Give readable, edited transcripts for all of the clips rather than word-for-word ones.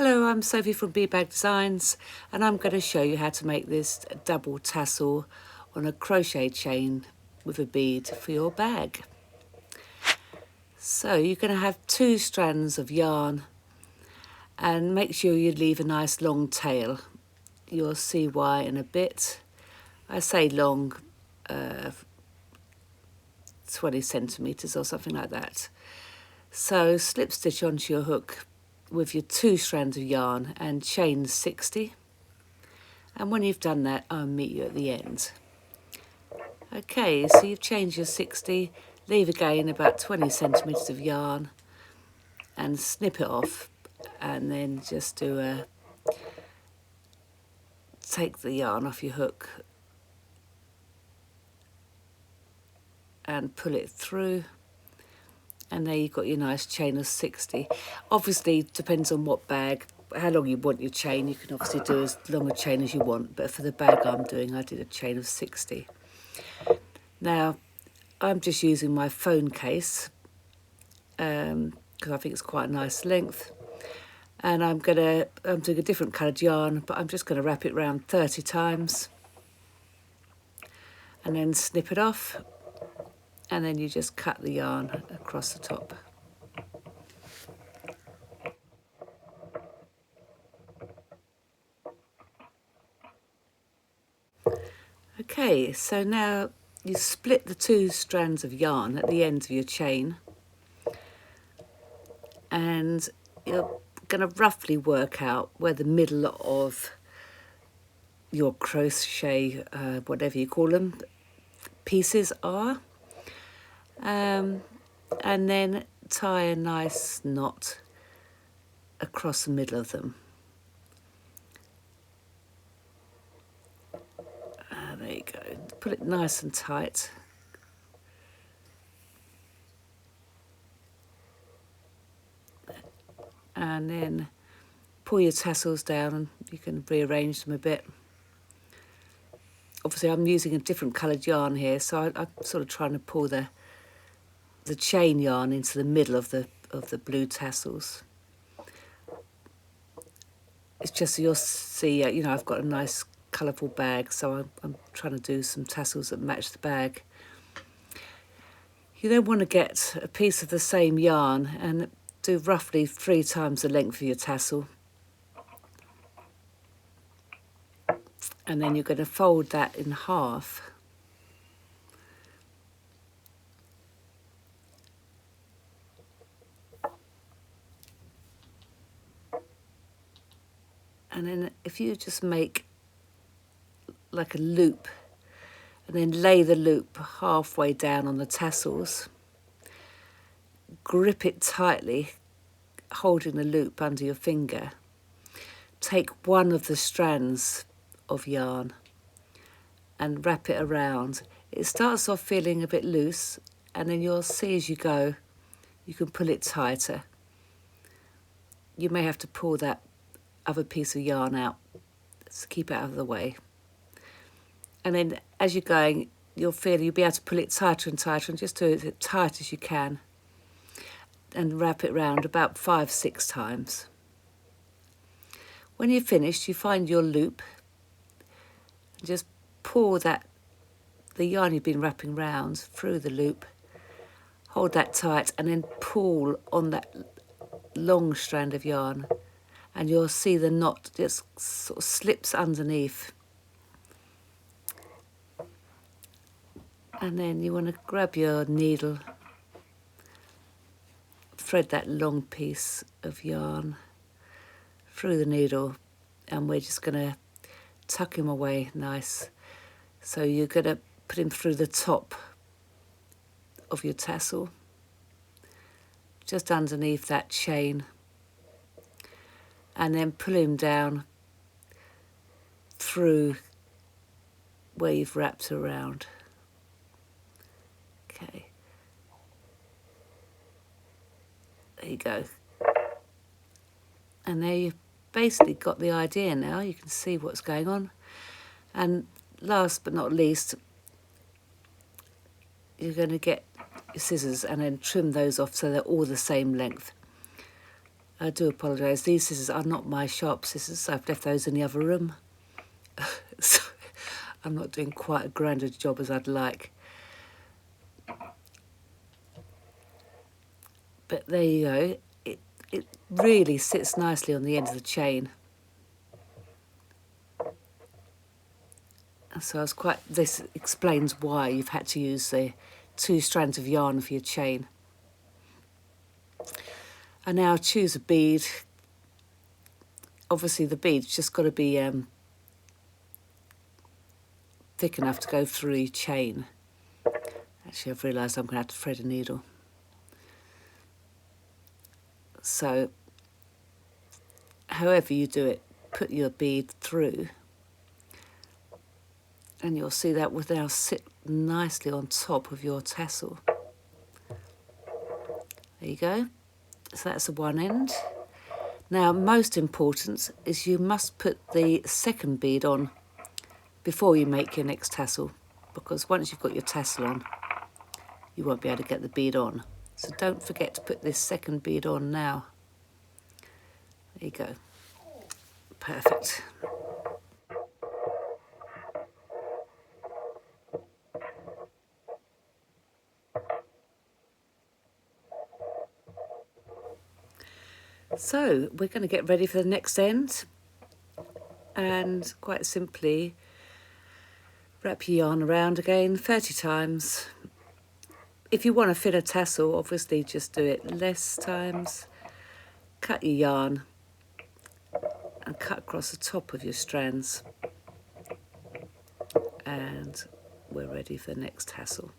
Hello, I'm Sophie from Bag Designs, and I'm going to show you how to make this double tassel on a crochet chain with a bead for your bag. So you're going to have 2 strands of yarn, and make sure you leave a nice long tail. You'll see why in a bit. I say long, 20 centimetres or something like that. So slip stitch onto your hook with your 2 strands of yarn and chain 60. And when you've done that, I'll meet you at the end. Okay, so you've chained your 60, leave again about 20 centimetres of yarn and snip it off, and then just take the yarn off your hook and pull it through, and there you've got your nice chain of 60. Obviously it depends on what bag, how long you want your chain. You can obviously do as long a chain as you want, but for the bag I'm doing, I did a chain of 60. Now I'm just using my phone case because I think it's quite a nice length, and I'm doing a different coloured yarn, but I'm just going to wrap it around 30 times and then snip it off, and then you just cut the yarn across the top. Okay, so now you split the 2 strands of yarn at the end of your chain, and you're going to roughly work out where the middle of your crochet, whatever you call them, pieces are, and then tie a nice knot across the middle of them. There you go. Put it nice and tight. And then pull your tassels down, and you can rearrange them a bit. Obviously I'm using a different coloured yarn here, so I'm sort of trying to pull the chain yarn into the middle of the blue tassels. It's just so you'll see, you know, I've got a nice colourful bag, so I'm trying to do some tassels that match the bag. You then want to get a piece of the same yarn and do roughly 3 times the length of your tassel. And then you're going to fold that in half. And then if you just make like a loop and then lay the loop halfway down on the tassels, grip it tightly, holding the loop under your finger. Take one of the strands of yarn and wrap it around. It starts off feeling a bit loose, and then you'll see as you go, you can pull it tighter. You may have to pull that other piece of yarn out to keep it out of the way. And then as you're going, you'll be able to pull it tighter and tighter, and just do it as tight as you can, and wrap it round about 5-6 times. When you're finished, you find your loop, and just pull the yarn you've been wrapping round through the loop, hold that tight, and then pull on that long strand of yarn, and you'll see the knot just sort of slips underneath. And then you want to grab your needle, thread that long piece of yarn through the needle, and we're just going to tuck him away nice. So you're going to put him through the top of your tassel, just underneath that chain, and then pull him down through where you've wrapped around. Okay, there you go. And there you've basically got the idea now. You can see what's going on. And last but not least, you're going to get your scissors and then trim those off so they're all the same length. I do apologise, these scissors are not my sharp scissors. I've left those in the other room. So I'm not doing quite a grander job as I'd like. But there you go. It really sits nicely on the end of the chain. So this explains why you've had to use the 2 strands of yarn for your chain. And now choose a bead. Obviously the bead's just got to be thick enough to go through your chain. Actually, I've realised I'm going to have to thread a needle. So, however you do it, put your bead through, and you'll see that will now sit nicely on top of your tassel. There you go. So that's the one end. Now, most important is you must put the second bead on before you make your next tassel, because once you've got your tassel on, you won't be able to get the bead on. So don't forget to put this second bead on now. There you go. Perfect. So we're going to get ready for the next end, and quite simply wrap your yarn around again 30 times. If you want to fit a tassel, obviously just do it less times. Cut your yarn and cut across the top of your strands, and we're ready for the next tassel.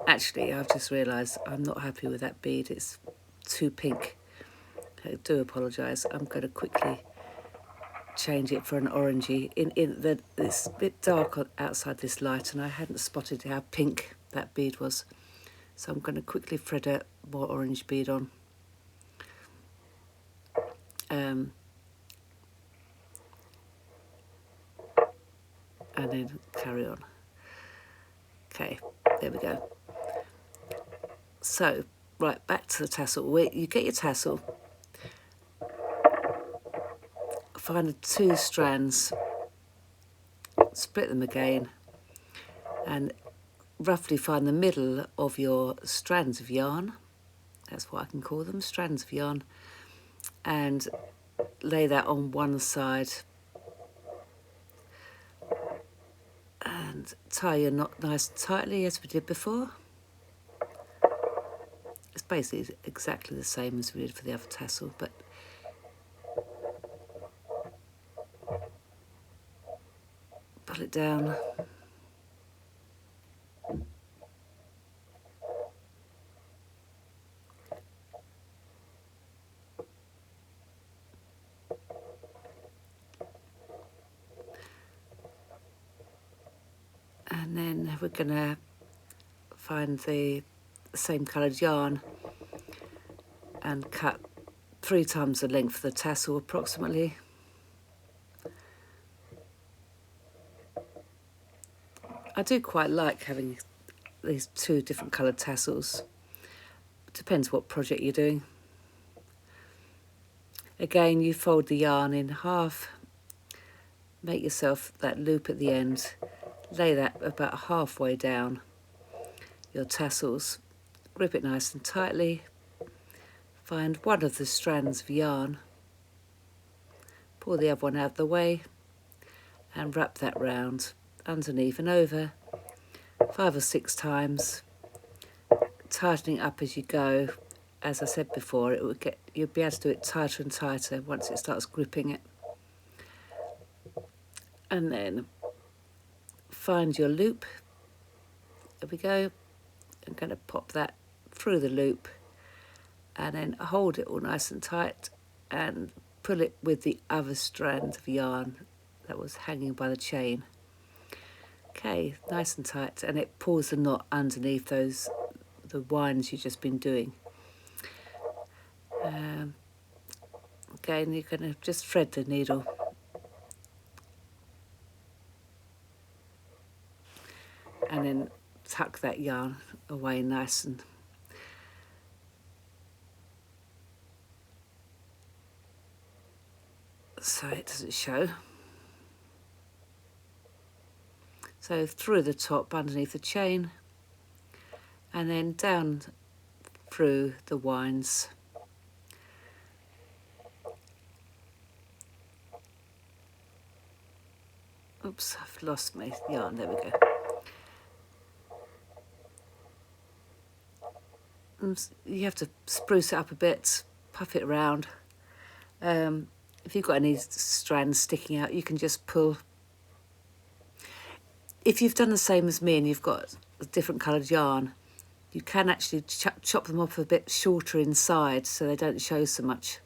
Actually, I've just realised I'm not happy with that bead. It's too pink. I do apologise. I'm going to quickly change it for an orangey. It's a bit dark outside this light, and I hadn't spotted how pink that bead was. So I'm going to quickly thread a more orange bead on. And then carry on. Okay, there we go. So, right, back to the tassel. You get your tassel, find the 2 strands, split them again, and roughly find the middle of your strands of yarn. That's what I can call them, strands of yarn. And lay that on one side. And tie your knot nice and tightly as we did before. It's basically exactly the same as we did for the other tassel, but pull it down. And then we're going to find the same coloured yarn and cut 3 times the length of the tassel approximately. I do quite like having these 2 different coloured tassels. Depends what project you're doing. Again, you fold the yarn in half, make yourself that loop at the end, lay that about halfway down your tassels, grip it nice and tightly, find one of the strands of yarn, pull the other one out of the way, and wrap that round underneath and over 5 or 6 times, tightening up as you go. As I said before, you'll be able to do it tighter and tighter once it starts gripping it. And then find your loop. There we go. I'm going to pop that through the loop and then hold it all nice and tight and pull it with the other strand of yarn that was hanging by the chain. Okay, nice and tight, and it pulls the knot underneath the winds you've just been doing. Again, you're going to just thread the needle. And then tuck that yarn away nice and so it doesn't show. So through the top underneath the chain and then down through the winds. Oops, I've lost my yarn, there we go. And you have to spruce it up a bit, puff it around. If you've got any strands sticking out, you can just pull. If you've done the same as me and you've got a different coloured yarn, you can actually chop them off a bit shorter inside so they don't show so much.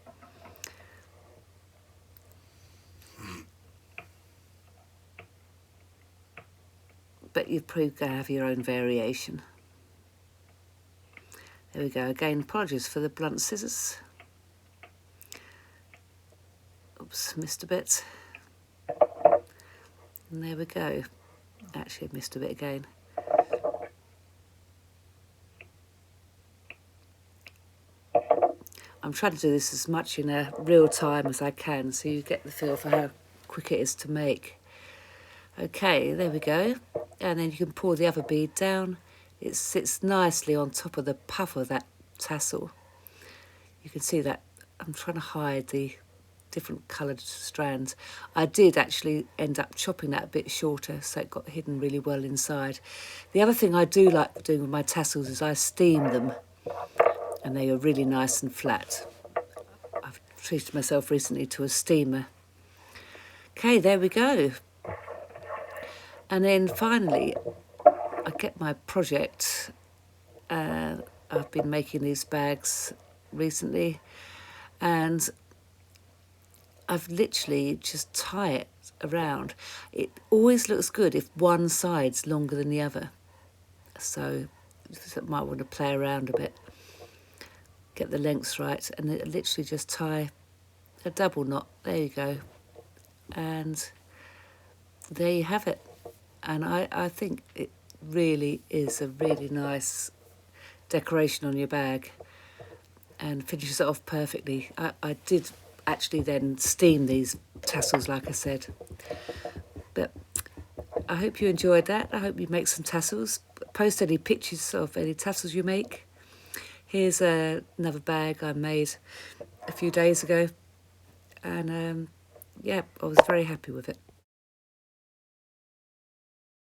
But you're probably going to have your own variation. There we go. Again, apologies for the blunt scissors. Oops, missed a bit. And there we go. Actually, I missed a bit again. I'm trying to do this as much in a real time as I can so you get the feel for how quick it is to make. Okay, there we go. And then you can pull the other bead down. It sits nicely on top of the puff of that tassel. You can see that I'm trying to hide the different coloured strands. I did actually end up chopping that a bit shorter so it got hidden really well inside. The other thing I do like doing with my tassels is I steam them and they are really nice and flat. I've treated myself recently to a steamer. Okay, there we go. And then finally, I get my project. I've been making these bags recently, and I've literally just tie it around. It always looks good if one side's longer than the other. So you might want to play around a bit, get the lengths right, and literally just tie a double knot. There you go. And there you have it. And I think it really is a really nice decoration on your bag and finishes it off perfectly. I did actually then steam these tassels, like I said. But I hope you enjoyed that. I hope you make some tassels. Post any pictures of any tassels you make. Here's another bag I made a few days ago. And yeah, I was very happy with it.